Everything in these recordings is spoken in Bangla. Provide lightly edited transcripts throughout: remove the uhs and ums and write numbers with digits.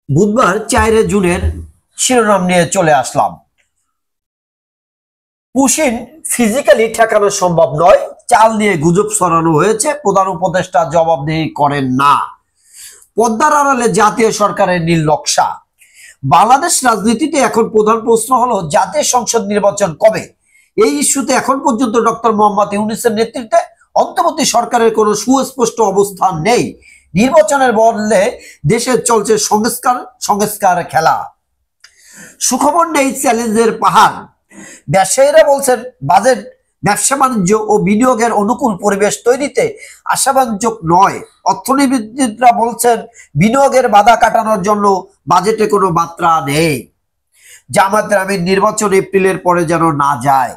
বুধবার 4 জুনের শিরোনাম নিয়ে চলে আসলাম। পুশিন ফিজিক্যালি ঠেকানো সম্ভব নয়, চাল নিয়ে গুজব ছড়ানো হয়েছে, প্রধান উপদেষ্টা জবাবদিহি করেন না। পদ্মার আড়ালে জাতীয় সরকারের নীল নকশা। বাংলাদেশ রাজনীতিতে এখন প্রধান প্রশ্ন হলো জাতীয় সংসদ নির্বাচন কবে। এই ইস্যুতে এখন পর্যন্ত ডক্টর মোহাম্মদ ইউনূসের নেতৃত্বে অন্তর্বর্তী সরকারের কোনো সুস্পষ্ট অবস্থান নেই। নির্বাচনের বদলে দেশে চলছে সংস্কার খেলা। সুখবর নেই, চ্যালেঞ্জের পাহাড়। ব্যবসায়ীরা বলছেন বাজেট ব্যবসা বাণিজ্য ও বিনিয়োগের অনুকূল পরিবেশ তৈরিতে আশাব্যঞ্জক নয়। অর্থনীতিবিদরা বলছেন বিনিয়োগের বাধা কাটানোর জন্য বাজেটে কোনো মাত্রা নেই। জামায়াতের আমির নির্বাচন এপ্রিলের পরে যেন না যায়।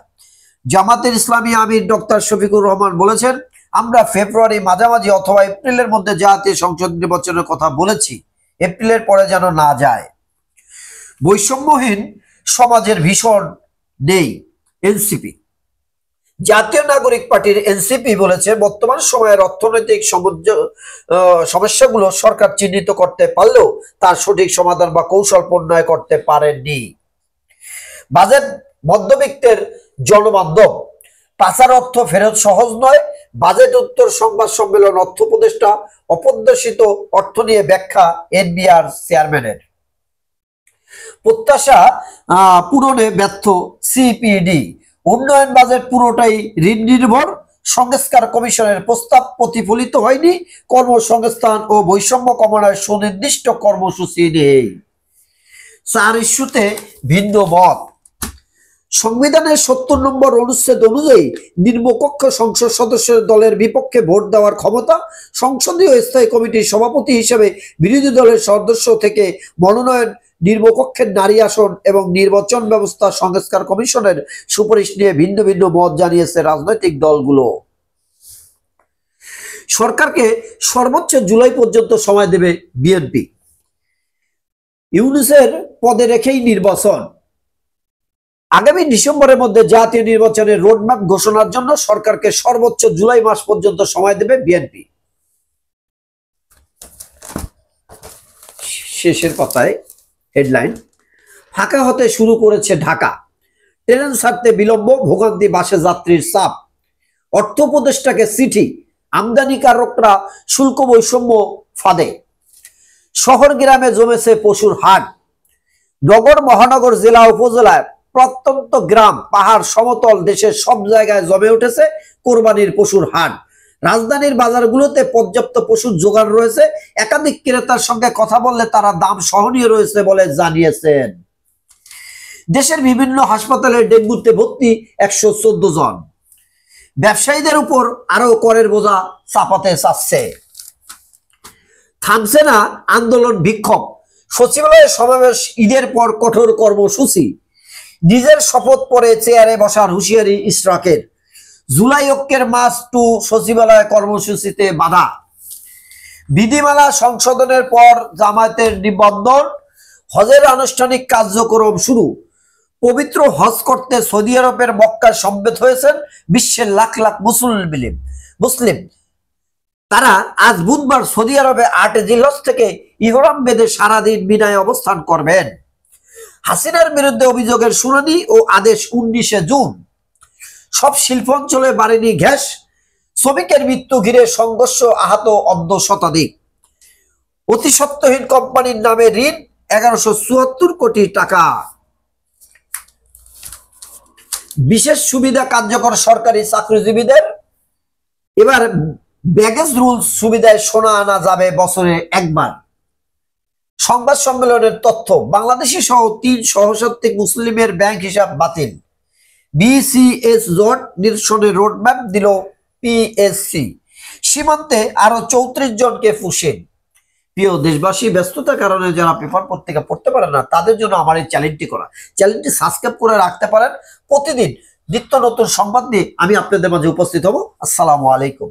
জামায়াতের ইসলামী আমির ডক্টর শফিকুর রহমান বলেছেন, আমরা ফেব্রুয়ারি মাঝামাঝি অথবা এপ্রিলের মধ্যে জাতীয় সংসদ নির্বাচনের কথা বলেছি, এপ্রিলের পরে যেন না যায়। বৈষম্যহীন সমাজের ভীষণ নেই এনসিপি। জাতীয় নাগরিক পার্টির এনসিপি বলেছে বর্তমান সময়ের অর্থনৈতিক সমস্যাগুলো সরকার চিহ্নিত করতে পারলেও তার সঠিক সমাধান বা কৌশল প্রণয়ন করতে পারেননি। বাজেট মধ্যবিত্তের জনবান্ধব, পাচার অর্থ ফেরত সহজ নয়। বাজেট উত্তর সংবাদ সম্মেলন অর্থ উপদেষ্টা অপ্রত্যাশিত অর্থ নিয়ে ব্যাখ্যা এনবিআর চেয়ারম্যানের। প্রত্যাশা পূরণে ব্যর্থ সিপিডি। উন্নয়ন বাজেট পুরোটাই ঋণ নির্ভর। সংস্কার কমিশনের প্রস্তাব প্রতিফলিত হয়নি। কর্মসংস্থান ও বৈষম্য কমানোর সুনির্দিষ্ট কর্মসূচি নেই। 4 ইস্যুতে ভিন্ন মত। সংবিধানের 70 নম্বর অনুচ্ছেদ অনুযায়ী নিম্নকক্ষ সংসদ সদস্যের দলের বিপক্ষে ভোট দেওয়ার ক্ষমতা। সংসদীয় স্থায়ী কমিটির সভাপতি হিসেবে বিরোধী দলের সদস্য থেকে মনোনয়ন, নিম্নকক্ষের নারী আসন এবং নির্বাচন ব্যবস্থা সংস্কার কমিশনের সুপারিশ নিয়ে ভিন্ন ভিন্ন মত জানিয়েছে রাজনৈতিক দলগুলো। সরকারকে সর্বোচ্চ জুলাই পর্যন্ত সময় দেবে বিএনপি। ইউনূসের পদে রেখেই নির্বাচন। আগামী ডিসেম্বরের মধ্যে জাতীয় নির্বাচনের রোডম্যাপ ঘোষণার জন্য সরকারকে সর্বোচ্চ জুলাই মাস পর্যন্ত সময় দেবে বিএনপি। শেষের পাতায় হেডলাইন, ফাঁকা হতে শুরু করেছে ঢাকা। ট্রেন ছাড়তে বিলম্ব, ভোগান্তি, বাসে যাত্রীর চাপ। অর্থ উপদেষ্টাকে চিঠি, আমদানিকারকরা শুল্ক বৈষম্য ফাঁদে। শহর গ্রামে জমেছে পশুর হাট। নগর, মহানগর, জেলা, উপজেলায় প্রত্যন্ত গ্রাম, পাহাড়, সমতল দেশের সব জায়গায় জমে উঠেছে কোরবানির পশুর হাট। রাজধানীর বাজারগুলোতে পর্যাপ্ত পশুর জোগান রয়েছে। একাধিক ক্রেতার সঙ্গে কথা বললে তারা দাম সহনীয় রয়েছে বলে জানিয়েছেন। দেশের বিভিন্ন হাসপাতালে ডেঙ্গুতে ভর্তি 114 জন। ব্যবসায়ীদের উপর আরো করের বোঝা চাপাতে চাচ্ছে। থামছে না আন্দোলন, বিক্ষোভ। সচিবালয়ে সমাবেশ, ঈদের পর কঠোর কর্মসূচি। নিজের শপথ পরে চেয়ারে বসার হুঁশিয়ারি ইশরাকের। জুলাই ঐক্যের মাস টু সচিবালয় কর্মসূচিতে বাধা। বিধিমালা সংশোধনের পর জামায়াতের নিবন্ধন। হজের আনুষ্ঠানিক কার্যক্রম শুরু। পবিত্র হজ করতে সৌদি আরবের মক্কায় সমবেত হয়েছেন বিশ্বের লাখ লাখ মুসলিম। তারা আজ বুধবার সৌদি আরবে 8 জিলহজ থেকে ইহরাম বেঁধে সারাদিন মিনায় অবস্থান করবেন। হাসিনার বিরুদ্ধে অভিযোগের শুনানি ও আদেশ 19 জুন। সব শিল্পাঞ্চলে বাড়েনি গ্যাস। শ্রমিকের মৃত্যু ঘিরে সংঘর্ষ, আহত অর্ধ শতাধিক। অতিসত্ত্বহীন কোম্পানির নামে ঋণ 1174 কোটি টাকা। বিশেষ সুবিধা কার্যকর সরকারি চাকরিজীবীদের। এবার ব্যাগেজ রুলস সুবিধায় সোনা আনা যাবে বছরে একবার। সংবাদ সম্মেলনের তথ্য, বাংলাদেশি সহ 3 সহস্রাধিক মুসলিমের ব্যাংক হিসাব বাতিল। বিসিএস জোট নিরসনের রোডম্যাপ দিল পিএসসি। সীমান্তে আরো 34 জনকে পুশিন। প্রিয় দেশবাসী, ব্যস্ততার কারণে যারা পেপার পত্রিকা পড়তে পারে না তাদের জন্য আমার এই চ্যানেলটি করা। চ্যানেলটি সাবস্ক্রাইব করে রাখতে পারেন। প্রতিদিন নিত্য নতুন সংবাদ নিয়ে আমি আপনাদের মাঝে উপস্থিত হব। আসসালামু আলাইকুম।